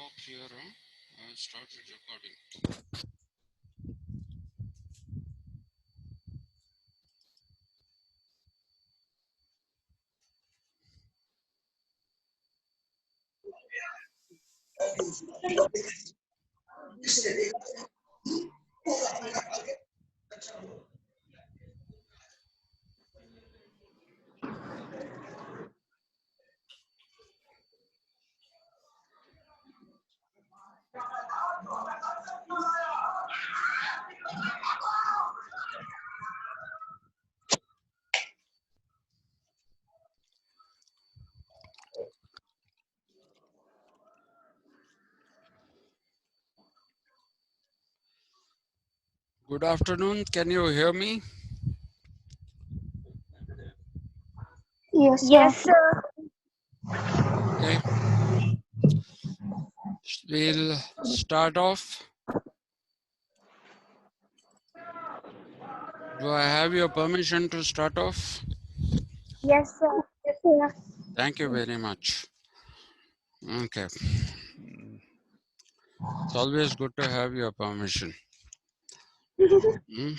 Talk here, I started recording. Good afternoon. Can you hear me? Yes, Yes, sir. sir. Okay. We'll start off. Do I have your permission to start off? Yes, sir. Yes, sir. Thank you very much. Okay. It's always good to have your permission. Hmm?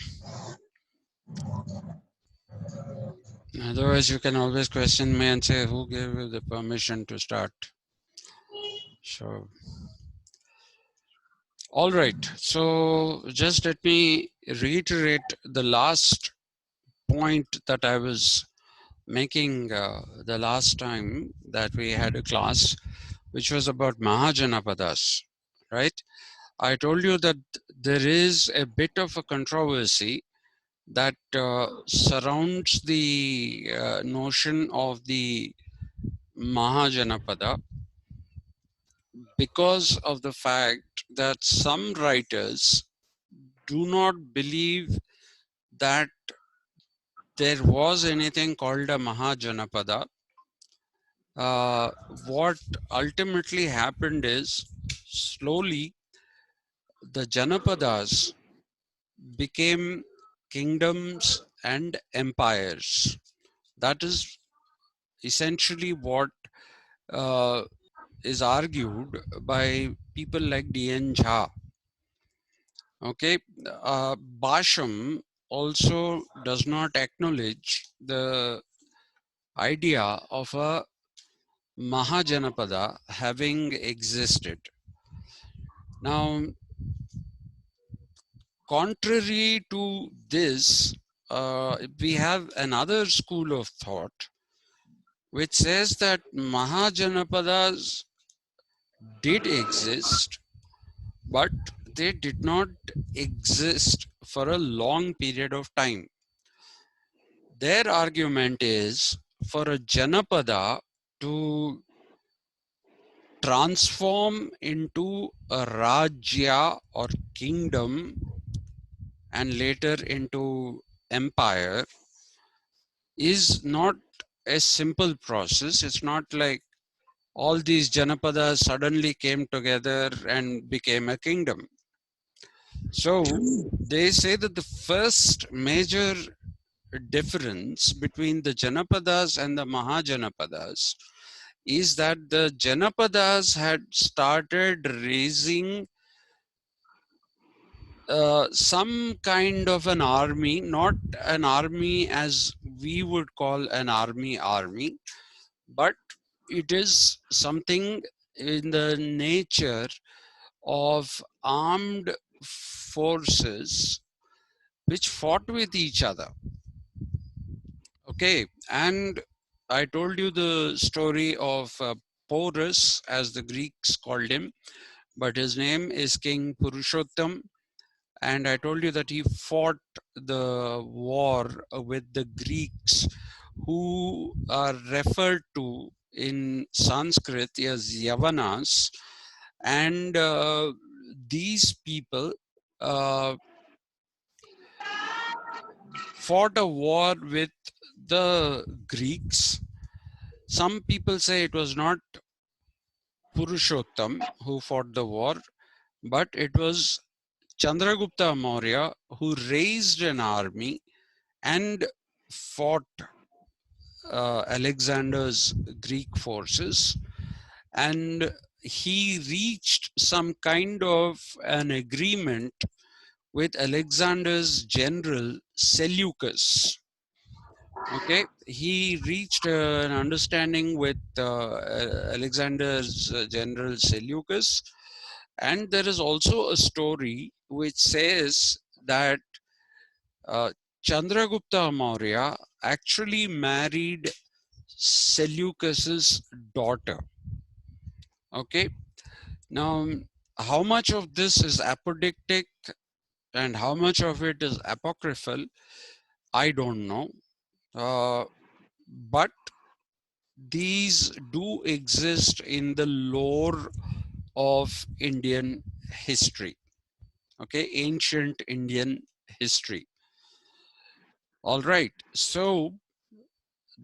Otherwise, you can always question me and say, who gave you the permission to start? So, all right. So, just let me reiterate the last point that I was making the last time that we had a class, which was about Mahajanapadas, right? I told you that there is a bit of a controversy that surrounds the notion of the Mahajanapada because of the fact that some writers do not believe that there was anything called a Mahajanapada. What ultimately happened is slowly the Janapadas became kingdoms and empires. That is essentially what uh, is argued by people like D.N. Jha. Okay, Basham also does not acknowledge the idea of a Mahajanapada having existed. Now, contrary to this, we have another school of thought which says that Mahajanapadas did exist, but they did not exist for a long period of time. Their argument is for a Janapada to transform into a Rajya or kingdom and later into empire is not a simple process. It's not like all these Janapadas suddenly came together and became a kingdom. So they say that the first major difference between the Janapadas and the Mahajanapadas is that the Janapadas had started raising some kind of an army, not an army as we would call an army, but it is something in the nature of armed forces which fought with each other. Okay, and I told you the story of Porus, as the Greeks called him, but his name is King Purushottam. And I told you that he fought the war with the Greeks, who are referred to in Sanskrit as Yavanas. And these people fought a war with the Greeks. Some people say it was not Purushottam who fought the war, but it was Chandragupta Maurya who raised an army and fought Alexander's Greek forces. And he reached some kind of an agreement with Alexander's general Seleucus. Okay, he reached an understanding with Alexander's general Seleucus, and there is also a story which says that uh, Chandragupta Maurya actually married Seleucus's daughter. Okay, now how much of this is apodictic and how much of it is apocryphal, I don't know. But these do exist in the lore of Indian history, okay, ancient Indian history. All right, so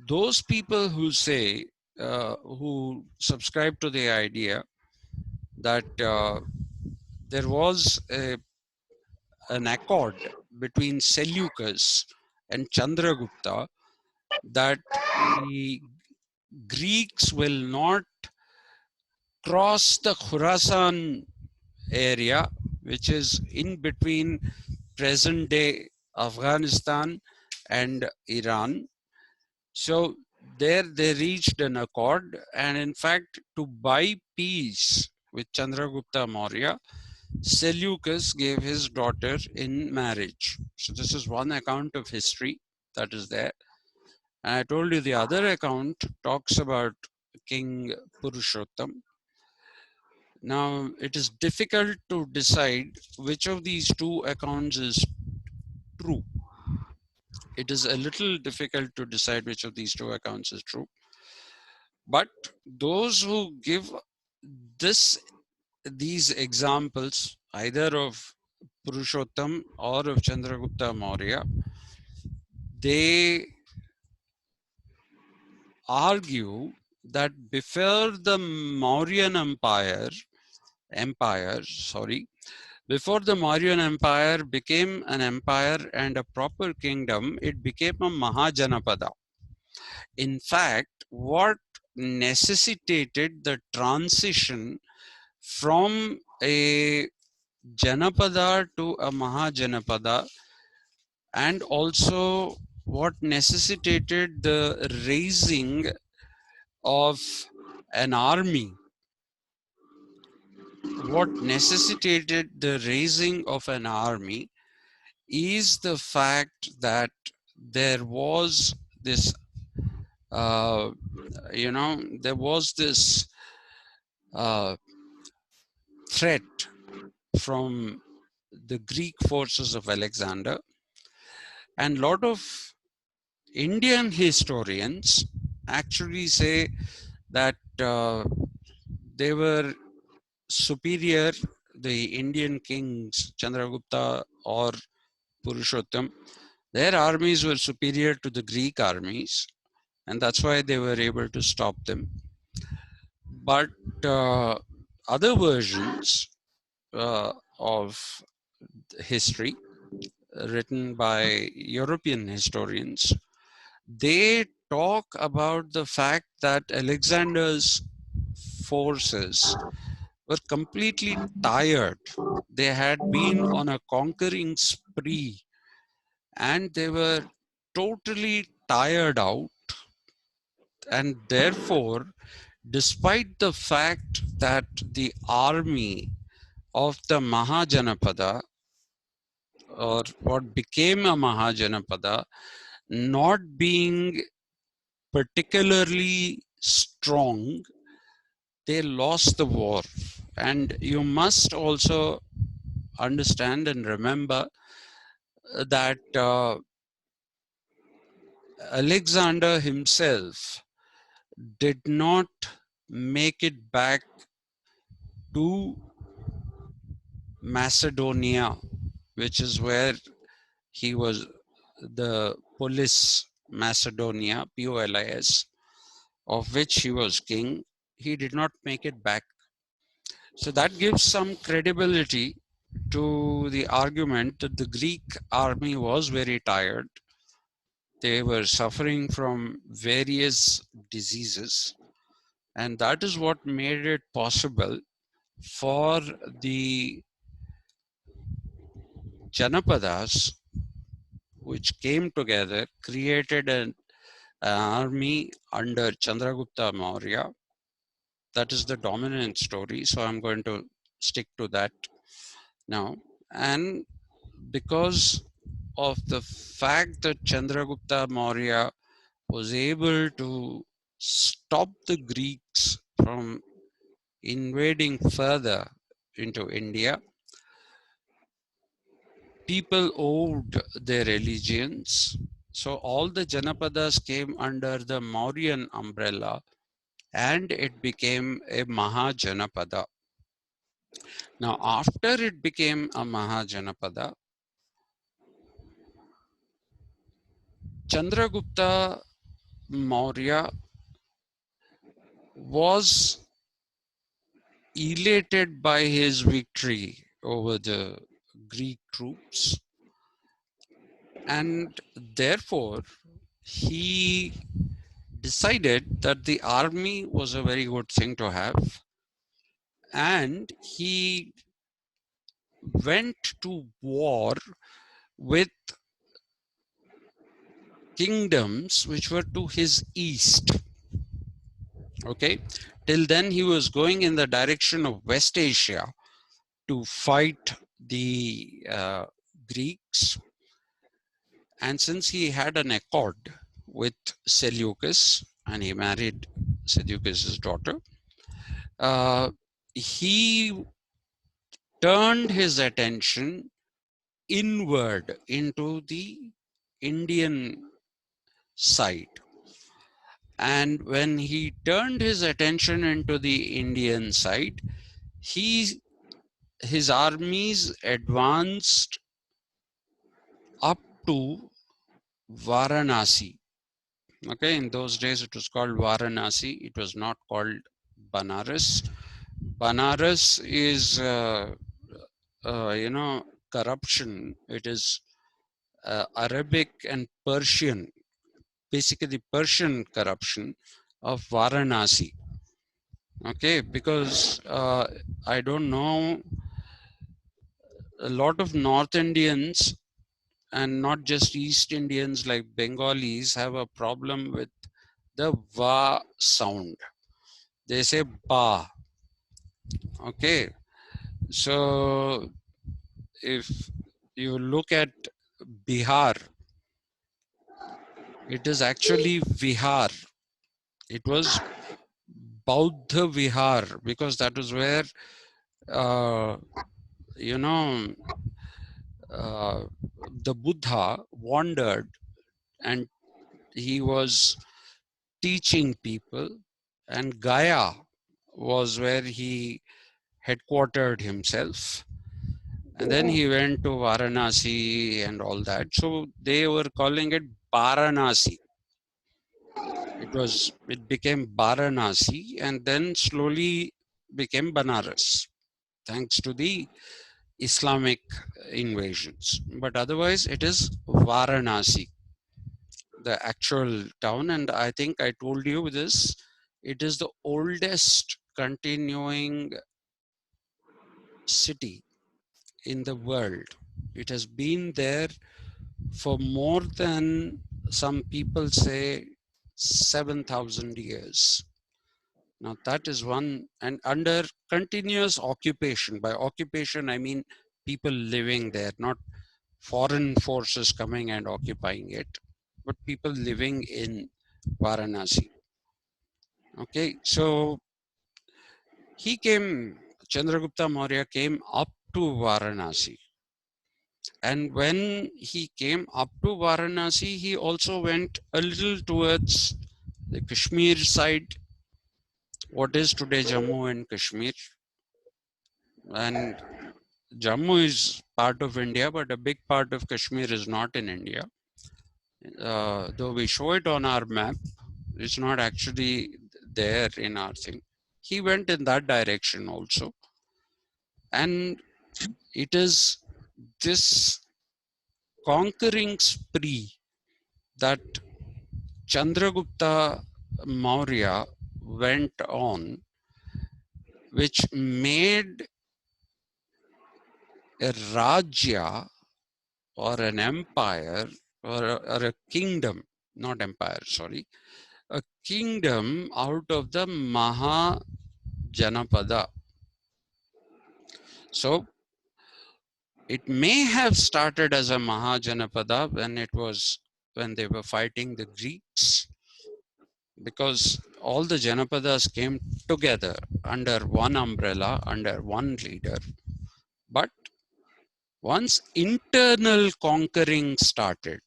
those people who say, who subscribe to the idea that there was an accord between Seleucus and Chandragupta that the Greeks will not cross the Khurasan area, which is in between present day Afghanistan and Iran. So there they reached an accord, and in fact, to buy peace with Chandragupta Maurya, Seleucus gave his daughter in marriage. So this is one account of history that is there. And I told you the other account talks about King Purushottam. Now, it is difficult to decide which of these two accounts is true. It is a little difficult to decide which of these two accounts is true. But those who give these examples, either of Purushottam or of Chandragupta Maurya, they argue that before the Mauryan before the Mauryan Empire became an empire and a proper kingdom, it became a Mahajanapada. In fact, what necessitated the transition from a Janapada to a Mahajanapada, and also what necessitated the raising of an army, is the fact that there was this, uh, there was this threat from the Greek forces of Alexander, and a lot of Indian historians actually say that they were superior, the Indian kings, Chandragupta or Purushottam, their armies were superior to the Greek armies, and that's why they were able to stop them. But other versions of history written by European historians, they talk about the fact that Alexander's forces were completely tired. They had been on a conquering spree and they were totally tired out. And therefore, despite the fact that the army of the Mahajanapada, or what became a Mahajanapada, not being particularly strong, they lost the war. And you must also understand and remember that Alexander himself did not make it back to Macedonia, which is where he was, the Polis Macedonia, Polis, of which he was king. He did not make it back. So that gives some credibility to the argument that the Greek army was very tired. They were suffering from various diseases, And that is what made it possible for the Janapadas, which came together, created an army under Chandragupta Maurya. That is the dominant story, so I'm going to stick to that now. And because of the fact that Chandragupta Maurya was able to stop the Greeks from invading further into India, people owed their allegiance. So all the Janapadas came under the Mauryan umbrella and it became a Mahajanapada. Now, after it became a Mahajanapada, Chandragupta Maurya was elated by his victory over the Greek troops, and therefore he decided that the army was a very good thing to have, and he went to war with kingdoms which were to his east. Okay, till then he was going in the direction of West Asia to fight the Greeks. And since he had an accord with Seleucus and he married Seleucus's daughter, he turned his attention inward into the Indian side. And when he turned his attention into the Indian side, his armies advanced up to Varanasi. Okay, in those days it was called Varanasi. It was not called Banaras. Banaras is, corruption. It is Arabic and Persian, basically Persian corruption of Varanasi. Okay, because I don't know, a lot of North Indians and not just East Indians like Bengalis have a problem with the va sound. They say ba. Okay, so if you look at Bihar, it is actually Vihar. It was Bauddha Vihar because that was where, uh, you know, the Buddha wandered and he was teaching people, and Gaya was where he headquartered himself. And then he went to Varanasi and all that. So they were calling it Varanasi. It became Varanasi and then slowly became Banaras, thanks to the Islamic invasions. But otherwise, it is Varanasi, the actual town. And I think I told you this, it is the oldest continuing city in the world. It has been there for more than, some people say, 7,000 years. Now that is one, and under continuous occupation. By occupation, I mean people living there, not foreign forces coming and occupying it, but people living in Varanasi. Okay, so Chandragupta Maurya came up to Varanasi. And when he came up to Varanasi, he also went a little towards the Kashmir side, what is today Jammu and Kashmir. And Jammu is part of India, but a big part of Kashmir is not in India. Though we show it on our map, it's not actually there in our thing. He went in that direction also. And it is this conquering spree that Chandragupta Maurya went on, which made a Rajya or an empire or a kingdom, not empire, sorry, a kingdom out of the Mahajanapada. So it may have started as a Mahajanapada when they were fighting the Greeks, because all the Janapadas came together under one umbrella, under one leader. But once internal conquering started,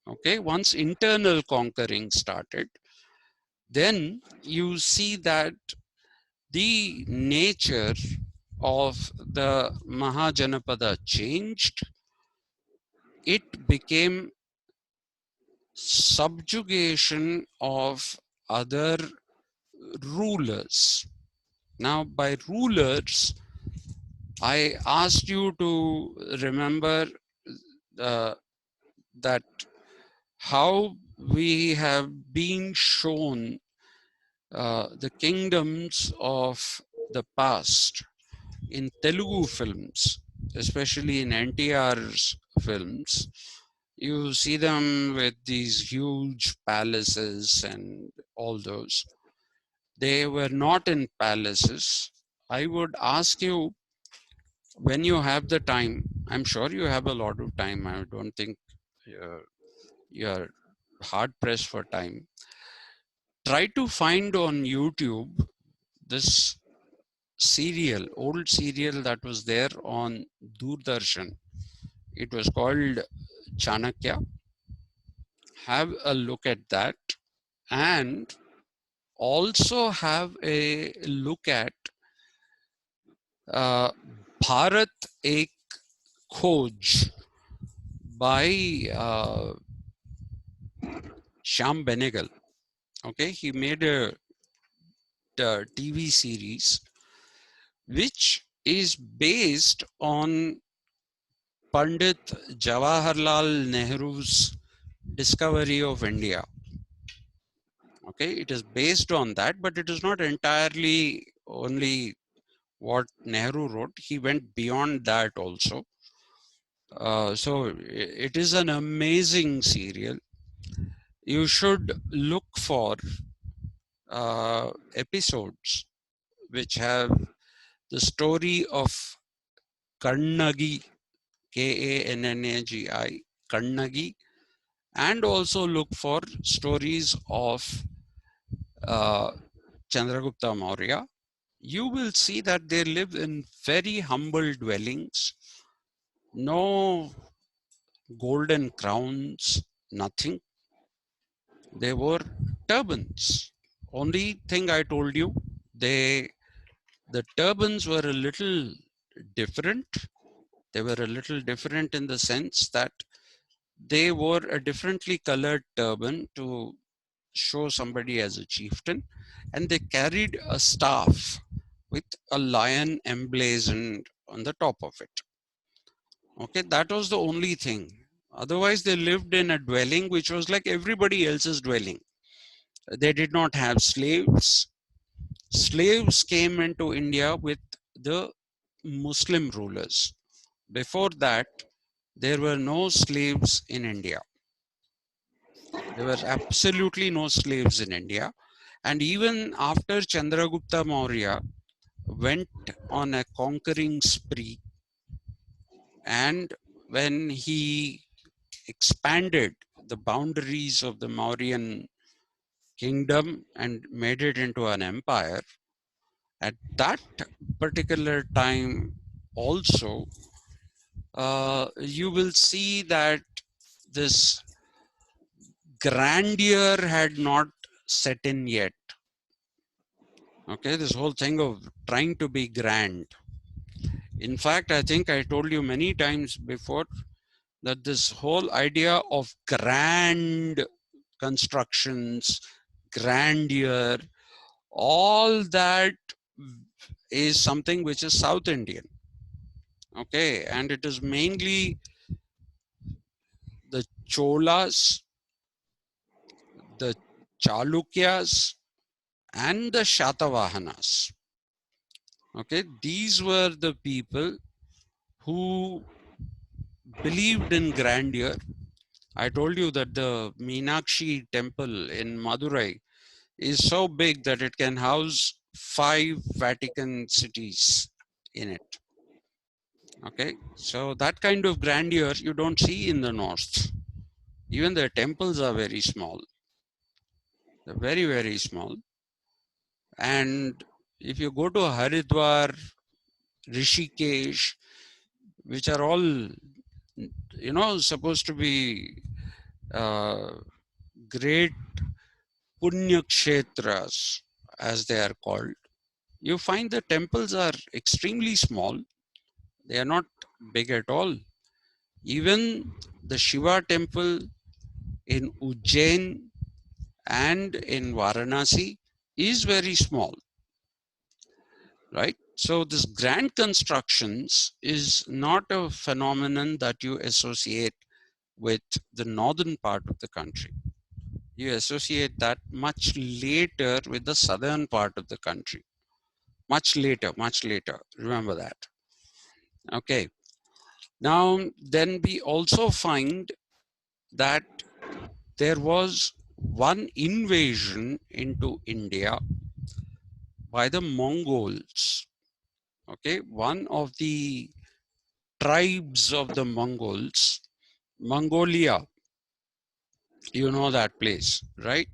okay, once internal conquering started, then you see that the nature of the Mahajanapada changed. It became subjugation of other rulers. Now, by rulers, I asked you to remember that how we have been shown the kingdoms of the past in Telugu films, especially in NTR's films. You see them with these huge palaces and all those. They were not in palaces. I would ask you, when you have the time, I'm sure you have a lot of time. I don't think you're hard pressed for time. Try to find on YouTube this serial, old serial that was there on Doordarshan. It was called Chanakya. Have a look at that, and also have a look at Bharat Ek Khoj by Shyam Benegal. Okay, he made a TV series which is based on Pandit Jawaharlal Nehru's discovery of India. Okay, it is based on that, but it is not entirely only what Nehru wrote. He went beyond that also. So it is an amazing serial. You should look for episodes which have the story of Kannagi, Kannagi, Kannagi, and also look for stories of Chandragupta Maurya. You will see that they live in very humble dwellings, no golden crowns, nothing. They wore turbans. Only thing I told you, the turbans were a little different. They were a little different in the sense that they wore a differently colored turban to show somebody as a chieftain, and they carried a staff with a lion emblazoned on the top of it. Okay, that was the only thing. Otherwise, they lived in a dwelling which was like everybody else's dwelling. They did not have slaves. Slaves came into India with the Muslim rulers. Before that, there were no slaves in India. There were absolutely no slaves in India. And even after Chandragupta Maurya went on a conquering spree, and when he expanded the boundaries of the Mauryan kingdom and made it into an empire, at that particular time also, you will see that this grandeur had not set in yet. Okay, this whole thing of trying to be grand. In fact, I think I told you many times before that this whole idea of grand constructions, grandeur, all that is something which is South Indian. Okay, and it is mainly the Cholas, the Chalukyas, and the Shatavahanas. Okay, these were the people who believed in grandeur. I told you that the Meenakshi temple in Madurai is so big that it can house 5 Vatican cities in it. Okay, so that kind of grandeur you don't see in the north. Even the temples are very small. They're very, very small. And if you go to Haridwar, Rishikesh, which are all, supposed to be uh, great punya kshetras, as they are called, you find the temples are extremely small. They are not big at all. Even the Shiva temple in Ujjain and in Varanasi is very small, right? So this grand constructions is not a phenomenon that you associate with the northern part of the country. You associate that much later with the southern part of the country. Much later, much later. Remember that. Okay. Now, then we also find that there was one invasion into India by the Mongols. Okay, one of the tribes of the Mongols, Mongolia, you know that place, right?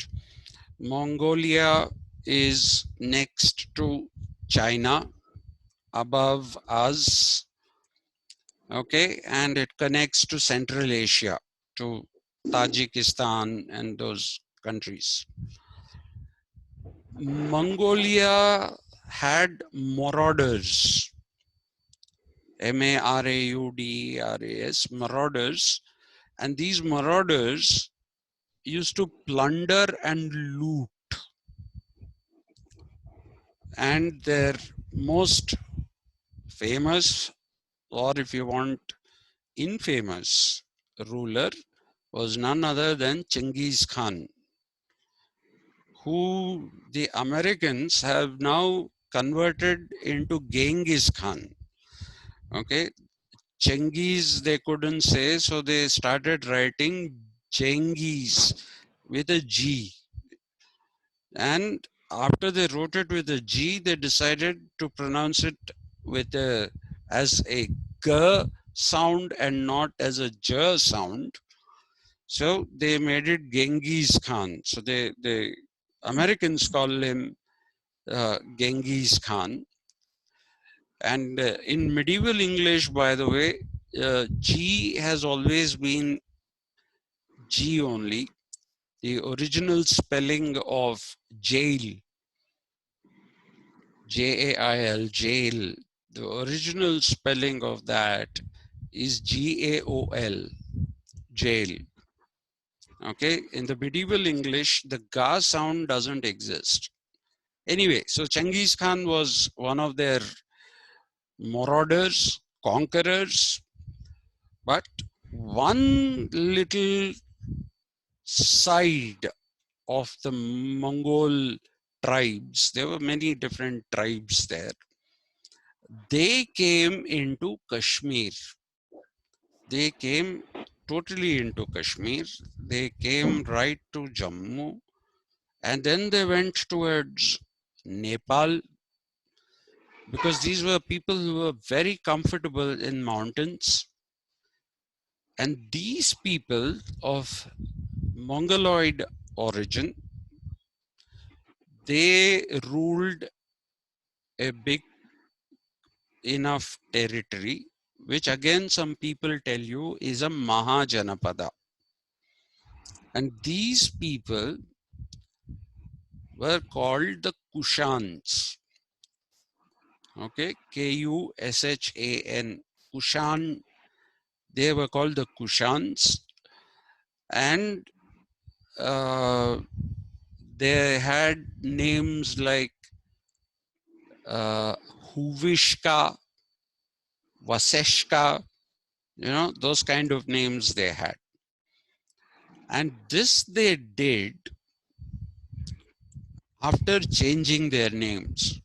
Mongolia is next to China, above us, okay, and it connects to Central Asia, to Tajikistan and those countries. Mongolia had marauders, Marauders, marauders, and these marauders used to plunder and loot. And their most famous, or if you want, infamous ruler was none other than Genghis Khan, who the Americans have now converted into Genghis Khan. Okay, Genghis they couldn't say, so they started writing Genghis with a G. And after they wrote it with a G, they decided to pronounce it with a as a G sound and not as a J sound. So they made it Genghis Khan. So the Americans call him Genghis Khan. And in medieval English, by the way, G has always been G only. The original spelling of jail, Jail, jail, the original spelling of that is Gaol, jail. Okay, in the medieval English, the ga sound doesn't exist. Anyway, so Genghis Khan was one of their marauders, conquerors, but one little side of the Mongol tribes, there were many different tribes there. They came into Kashmir. They came totally into Kashmir. They came right to Jammu, and then they went towards Nepal, because these were people who were very comfortable in mountains. And these people of Mongoloid origin, they ruled a big enough territory, which again some people tell you is a Mahajanapada. And these people were called the Kushans. Okay, Kushan. Kushan, they were called the Kushans. And they had names like Huvishka, Vaseshka, those kind of names they had. And this they did after changing their names.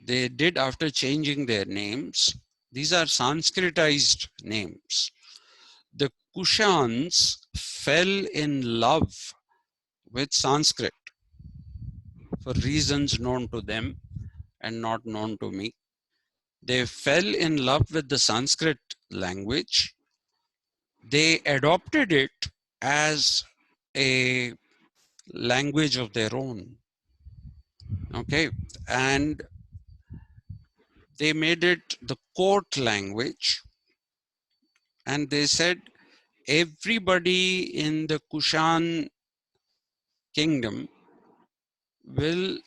They did after changing their names. These are Sanskritized names. The Kushans fell in love with Sanskrit for reasons known to them and not known to me. They fell in love with the Sanskrit language. They adopted it as a language of their own. Okay. And they made it the court language. And they said everybody in the Kushan kingdom will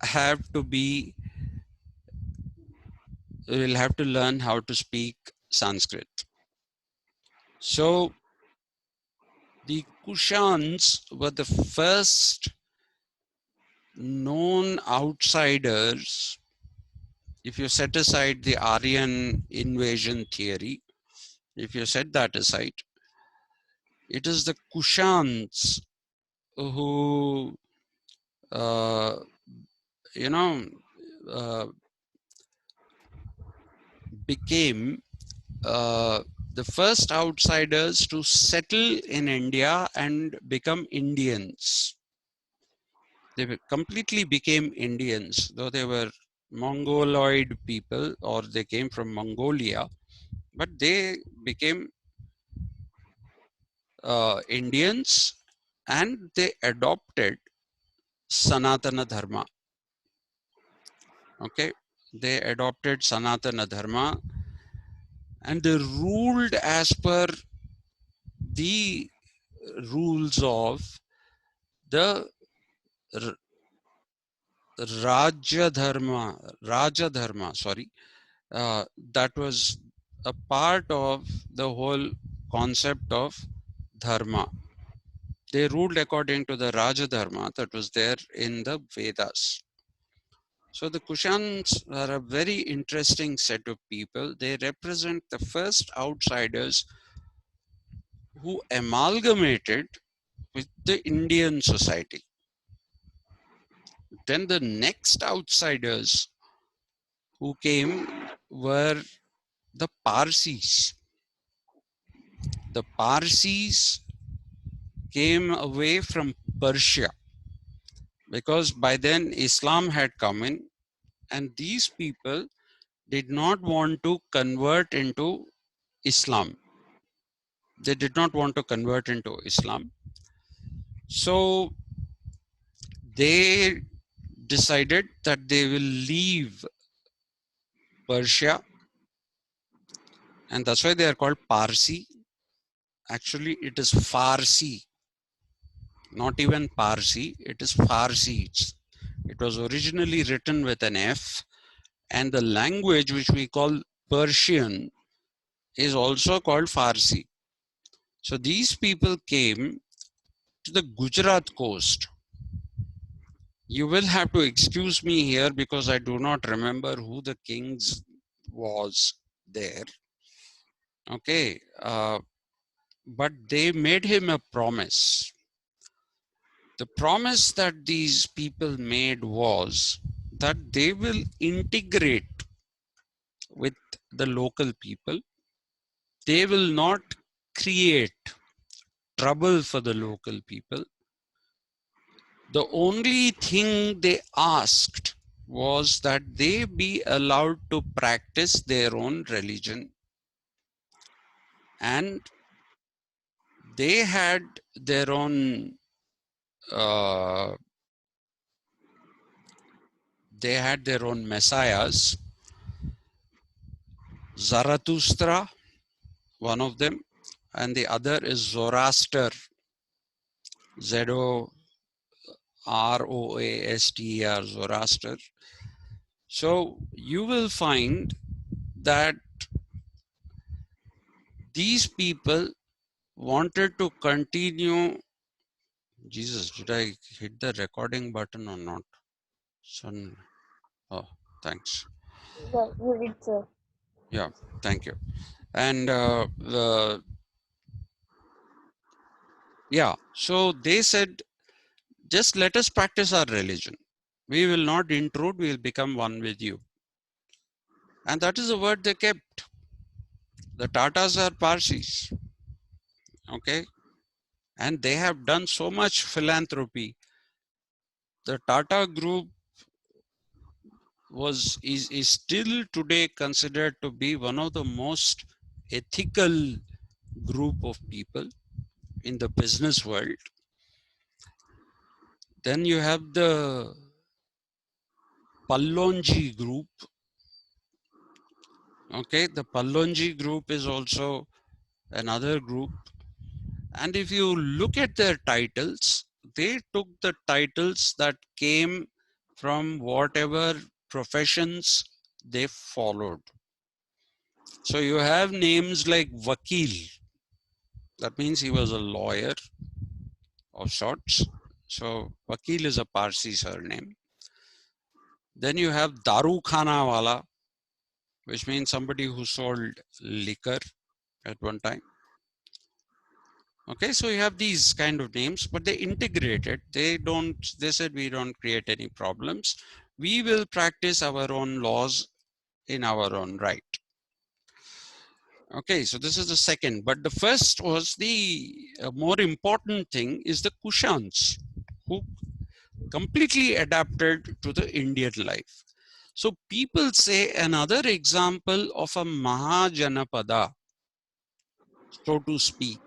have to be will have to learn how to speak Sanskrit. So the Kushans were the first known outsiders. If you set aside the Aryan invasion theory, if you set that aside, it is the Kushans who, uh, you know, uh, became the first outsiders to settle in India and become Indians. They completely became Indians, though they were Mongoloid people or they came from Mongolia, but they became Indians and they adopted Sanatana Dharma. Okay, they adopted Sanatana Dharma and they ruled as per the rules of the Raja Dharma, sorry, that was a part of the whole concept of dharma. They ruled according to the Raja Dharma that was there in the Vedas. So the Kushans are a very interesting set of people. They represent the first outsiders who amalgamated with the Indian society. Then the next outsiders who came were the Parsis. The Parsis came away from Persia because by then Islam had come in, and these people did not want to convert into Islam. They did not want to convert into Islam. So they decided that they will leave Persia, and that's why they are called Parsi. Actually, it is Farsi, not even Parsi, it is Farsi. It was originally written with an F, and the language which we call Persian is also called Farsi. So these people came to the Gujarat coast. You will have to excuse me here because I do not remember who the kings was there. Okay, but they made him a promise. The promise that these people made was that they will integrate with the local people. They will not create trouble for the local people. The only thing they asked was that they be allowed to practice their own religion. And they had their own uh, messiahs. Zarathustra, one of them, and the other is Zoroaster, Zoroaster, Zoroaster. So you will find that these people wanted to continue. Jesus, did I hit the recording button or not? Son, oh, thanks. Yeah, you did, sir. Yeah, thank you. And yeah, so they said just let us practice our religion. We will not intrude, we will become one with you. And that is the word they kept. The Tatas are Parsis, okay? And they have done so much philanthropy. The Tata group is still today considered to be one of the most ethical group of people in the business world. Then you have the Pallonji group. Okay, the Pallonji group is also another group. And if you look at their titles, they took the titles that came from whatever professions they followed. So you have names like Vakil. That means he was a lawyer of sorts. So Vakil is a Parsi surname. Then you have Daru Khana Wala, which means somebody who sold liquor at one time. Okay, so you have these kind of names, but they integrated. They said we don't create any problems. We will practice our own laws in our own right. Okay, so this is the second, but the first was the more important thing is the Kushans, who completely adapted to the Indian life. So people say another example of a Mahajanapada, so to speak.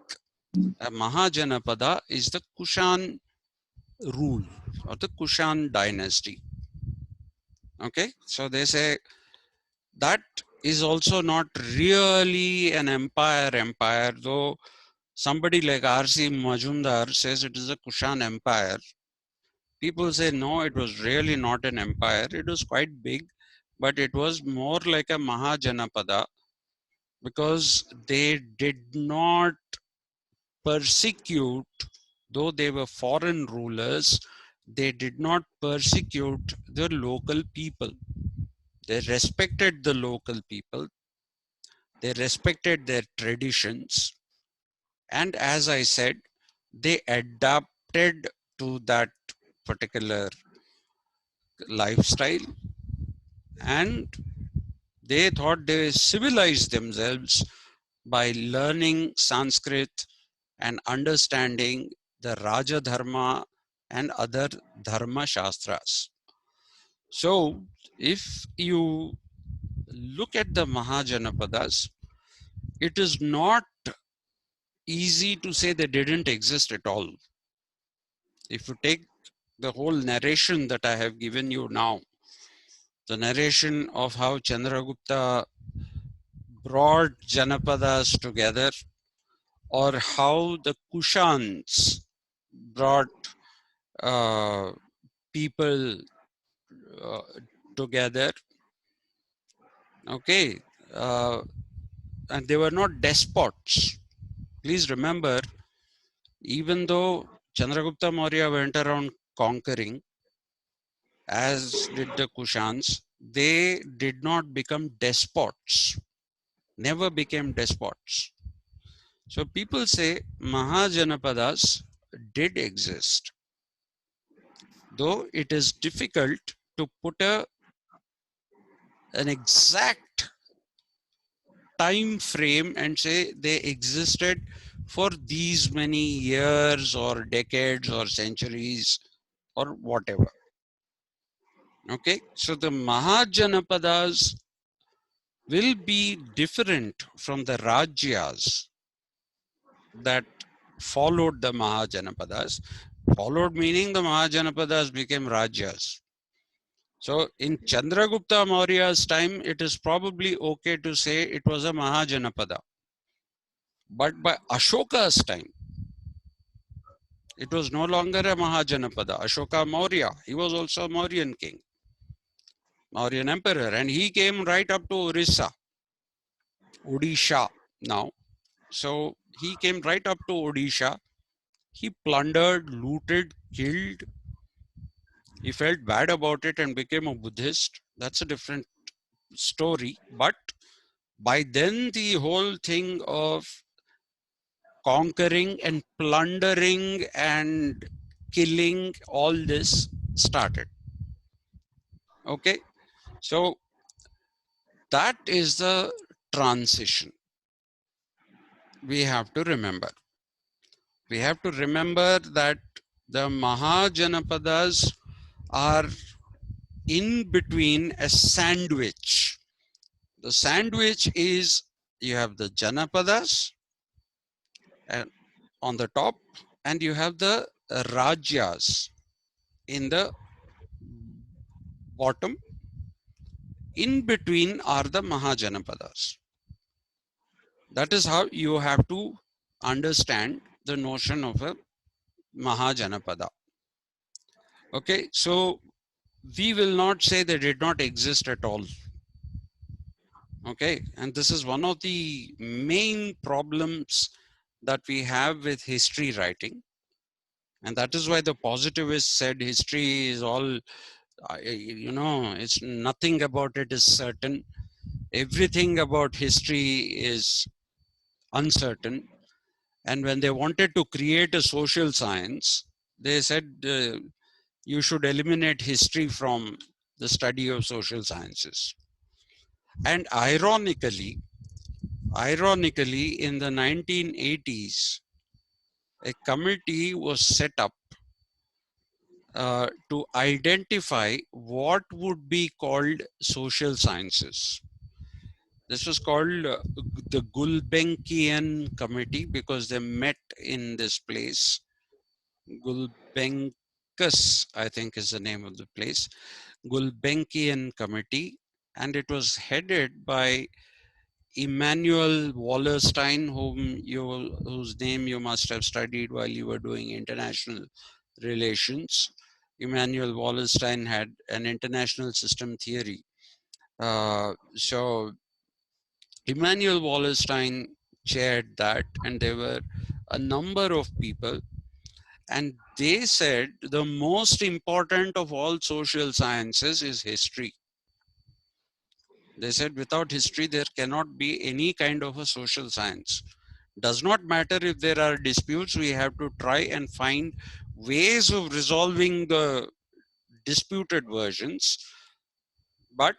A Mahajanapada is the Kushan rule or the Kushan dynasty. Okay, so they say that is also not really an empire, though somebody like R.C. Majumdar says it is a Kushan empire. People say no, it was really not an empire. It was quite big, but it was more like a Mahajanapada because they did not persecute, though they were foreign rulers, they did not persecute the local people. They respected the local people, they respected their traditions, and as I said, they adapted to that particular lifestyle, and they thought they civilized themselves by learning Sanskrit and understanding the Raja Dharma and other Dharma Shastras. So, if you look at the Mahajanapadas, it is not easy to say they didn't exist at all. If you take the whole narration that I have given you now, the narration of how Chandragupta brought Janapadas together, or how the Kushans brought uh, people uh, together, okay, uh, and they were not despots. Please remember, even though Chandragupta Maurya went around conquering, as did the Kushans, they did not become despots, never became despots. So people say Mahajanapadas did exist, though it is difficult to put an exact time frame and say they existed for these many years or decades or centuries or whatever. Okay, so the Mahajanapadas will be different from the Rajyas that followed the Mahajanapadas. Followed meaning the Mahajanapadas became Rajyas. So in Chandragupta Maurya's time, it is probably okay to say it was a Mahajanapada. But by Ashoka's time, it was no longer a Mahajanapada. Ashoka Maurya, he was also a Mauryan king, Mauryan emperor, and he came right up to Orissa, Odisha now. So he came right up to Odisha. He plundered, looted, killed. He felt bad about it and became a Buddhist. That's a different story. But by then, the whole thing of conquering and plundering and killing, all this started. Okay, so that is the transition we have to remember. We have to remember that the Mahajanapadas are in between a sandwich. The sandwich is, you have the Janapadas and on the top, and you have the Rajyas in the bottom. In between are the Mahajanapadas. That is how you have to understand the notion of a Mahajanapada. Okay, so we will not say they did not exist at all. Okay, and this is one of the main problems that we have with history writing. And that is why the positivists said history is all, it's nothing about it is certain. Everything about history is uncertain. And when they wanted to create a social science, they said you should eliminate history from the study of social sciences. And ironically, in the 1980s, a committee was set up to identify what would be called social sciences. This was called the Gulbenkian Committee because they met in this place. Gulbenkian, I think is the name of the place. Gulbenkian Committee, and it was headed by Immanuel Wallerstein, whose name you must have studied while you were doing international relations. Immanuel Wallerstein had an international system theory. So Immanuel Wallerstein chaired that, and there were a number of people, and they said the most important of all social sciences is history. They said without history, there cannot be any kind of a social science. Does not matter if there are disputes, we have to try and find ways of resolving the disputed versions. But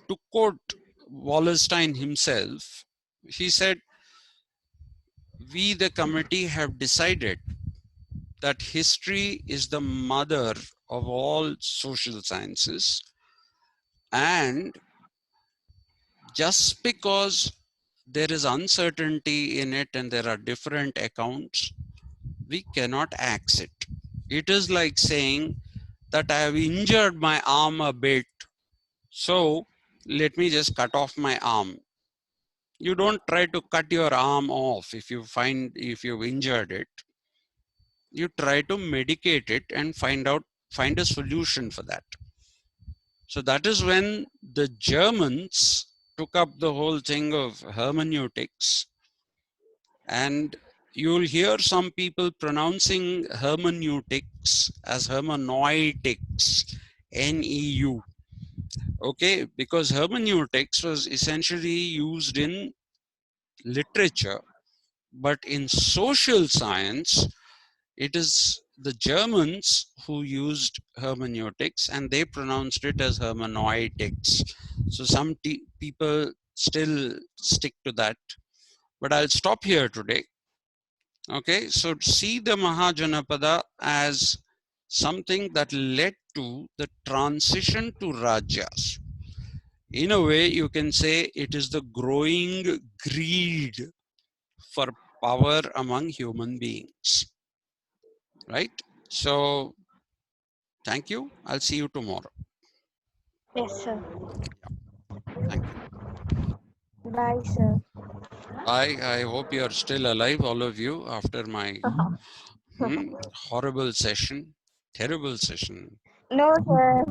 to quote Wallerstein himself, he said, we, the committee, have decided that history is the mother of all social sciences, and just because there is uncertainty in it and there are different accounts, we cannot axe it. It is like saying that I have injured my arm a bit, so let me just cut off my arm. You don't try to cut your arm off if you've injured it. You try to medicate it and find a solution for that. So that is when the Germans took up the whole thing of hermeneutics, and you'll hear some people pronouncing hermeneutics as hermeneutics, Neu. Okay, because hermeneutics was essentially used in literature, but in social science, it is the Germans who used hermeneutics, and they pronounced it as hermeneutics. So some people still stick to that, but I'll stop here today. Okay, so see the Mahajanapada as something that led to the transition to Rajyas. In a way, you can say it is the growing greed for power among human beings, right? So thank you. I'll see you tomorrow. Yes, sir. Thank you. Bye, sir. I hope you are still alive, all of you, after my horrible session, terrible session. No, sir.